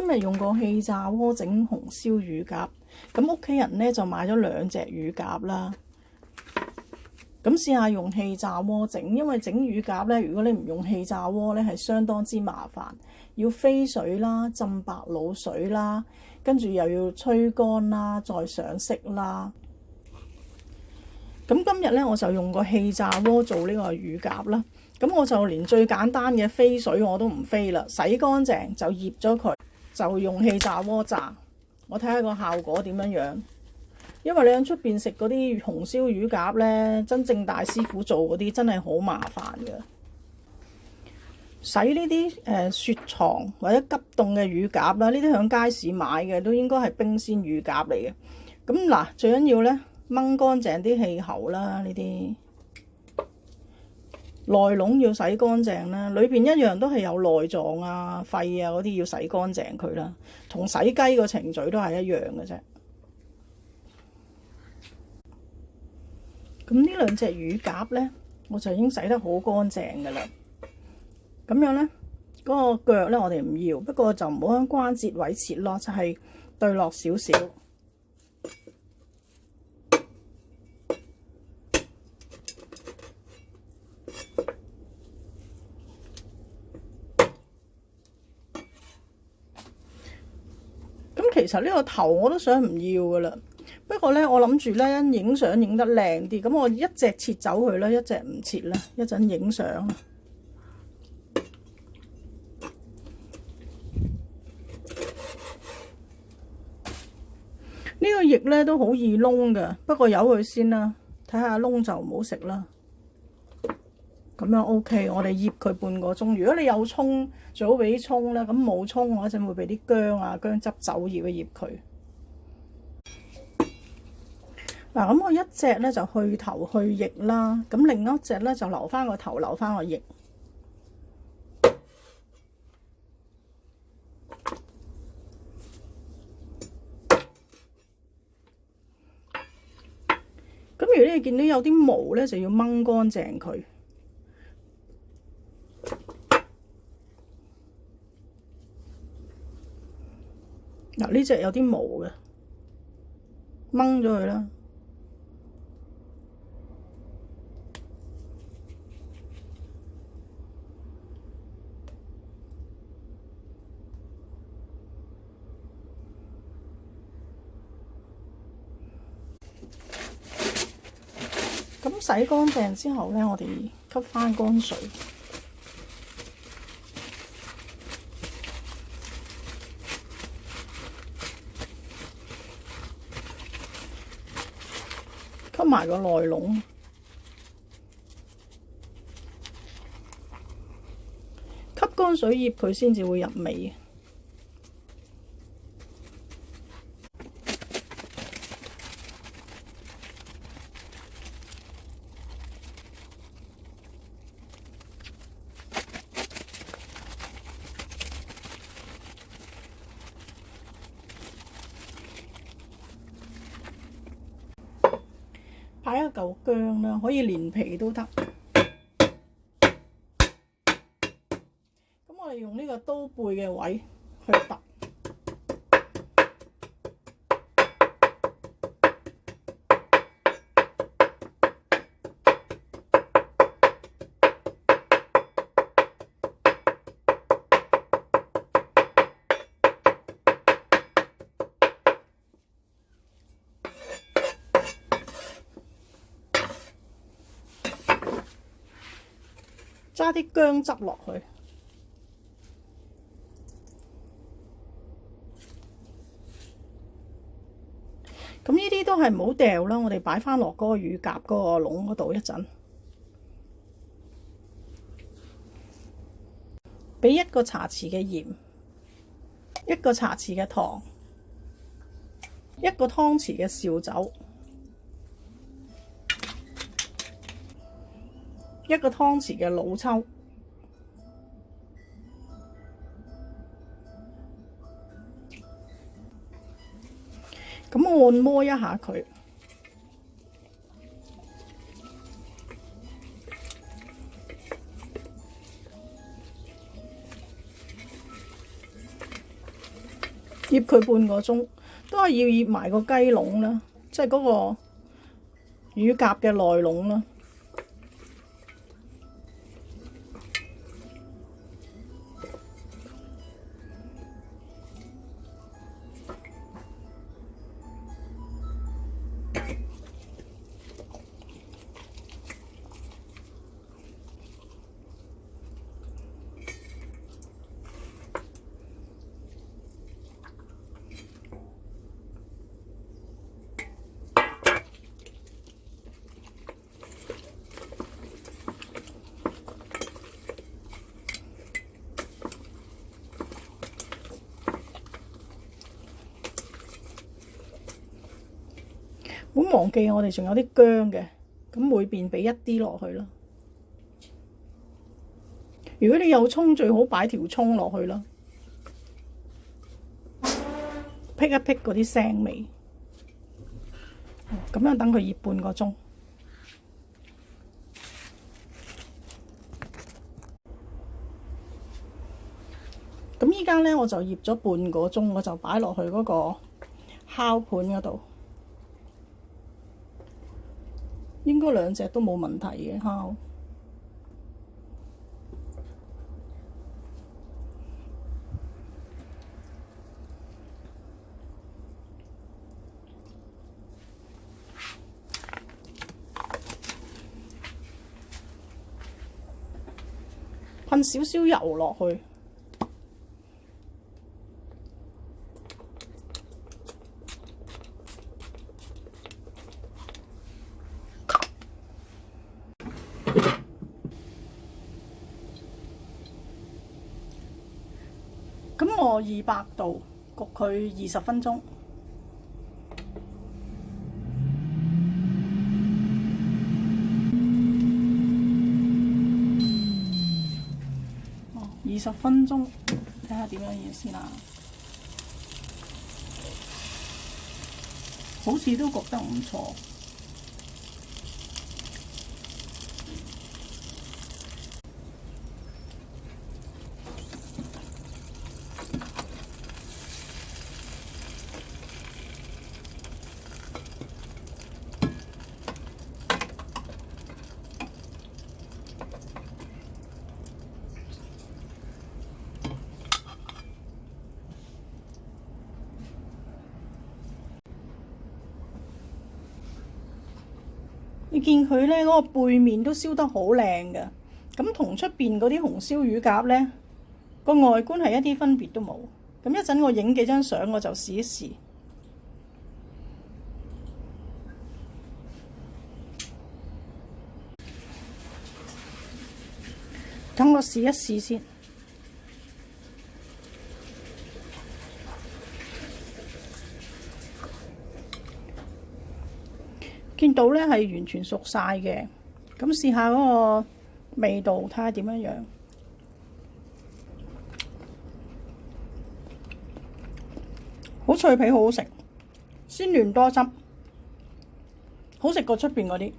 今日用個氣炸鍋整紅燒乳鴿，咁屋企人咧就買咗2隻乳鴿啦。咁試下用氣炸鍋整，因為整乳鴿咧，如果你唔用氣炸鍋咧，係相當之麻煩，要飛水啦、浸白滷水啦，跟住又要吹乾啦、再上色啦。咁今日咧我就用個氣炸鍋做呢個乳鴿啦。咁我就連最簡單嘅飛水我都唔飛啦，洗乾淨就醃咗佢，就用氣炸鍋炸。我睇下個效果點樣樣。因為你喺出邊食嗰啲紅燒乳鴿咧，真正大師傅做嗰啲真係好麻煩嘅。洗呢啲雪藏或者急凍嘅乳鴿啦，呢啲響街市買嘅都應該係冰鮮乳鴿嚟嘅。咁嗱，最緊要咧掹乾淨啲氣喉啦，呢啲內籠要洗乾淨啦，裏邊一樣都係有內臟啊、肺啊嗰啲要洗乾淨佢啦，同洗雞個程序都係一樣嘅啫。咁呢2隻乳鴿咧，我就已經洗得好乾淨噶啦。咁樣咧，嗰個腳咧我哋唔要，不過就唔好喺關節位切咯，就係對落少少。咁其實呢個頭我都想唔要噶啦。不過咧，我諗住咧影相影得靚啲，咁我一隻切走佢啦，一隻唔切啦，一陣影相。呢個翼咧都好易燶㗎，不過由佢先啦，睇下燶就唔好食啦。咁樣 OK， 我哋醃佢半個鐘。如果你有葱，最好俾啲葱啦。咁冇葱，我一陣會俾啲薑啊、薑汁酒醃一醃佢。嗱，咁我一隻咧就去頭去翼啦，咁另一隻咧就留翻個頭，留翻個翼。咁如果你見到有啲毛咧，就要掹乾淨佢。嗱，呢隻有啲毛嘅，掹咗佢啦。咁洗乾淨之後咧，我哋吸翻乾水，吸埋個內籠，吸乾水醃佢先至會入味。擺一嚿薑啦，可以連皮都得。咁我哋用呢個刀背嘅位去揼，揸啲薑汁落去。咁呢啲都係唔好掉啦，我哋擺翻落嗰個乳鴿嗰個籠嗰度一陣。俾1個茶匙嘅鹽，1個茶匙嘅糖，1個湯匙嘅紹酒，1個湯匙嘅老抽，咁按摩一下佢。醃佢半個鐘，都係要醃埋個雞籠啦，即係嗰個乳鴿嘅內籠啦。唔好忘記我哋仲有啲薑嘅，咁每邊俾一啲落去啦。如果你有葱，最好擺條葱落去啦，辟一辟嗰啲腥味。咁樣等佢醃半個鐘。咁依家咧我就醃咗半個鐘，我就擺落去嗰個烤盤嗰度。應該兩隻都冇問題嘅烤。噴少少油落去。咁我200度焗佢20分鐘。20分鐘，睇下點樣嘢先啦。好似都焗得唔錯。你見佢咧嗰個背面都燒得好靚嘅，咁同出邊嗰啲紅燒乳鴿咧個外觀係一啲分別都冇。咁一陣我影幾張相，我就試一試。等我試一試先。見到咧係完全熟晒嘅，咁試下嗰個味道，睇下點樣樣。好脆皮，好好食，鮮嫩多汁，好食過出邊嗰啲。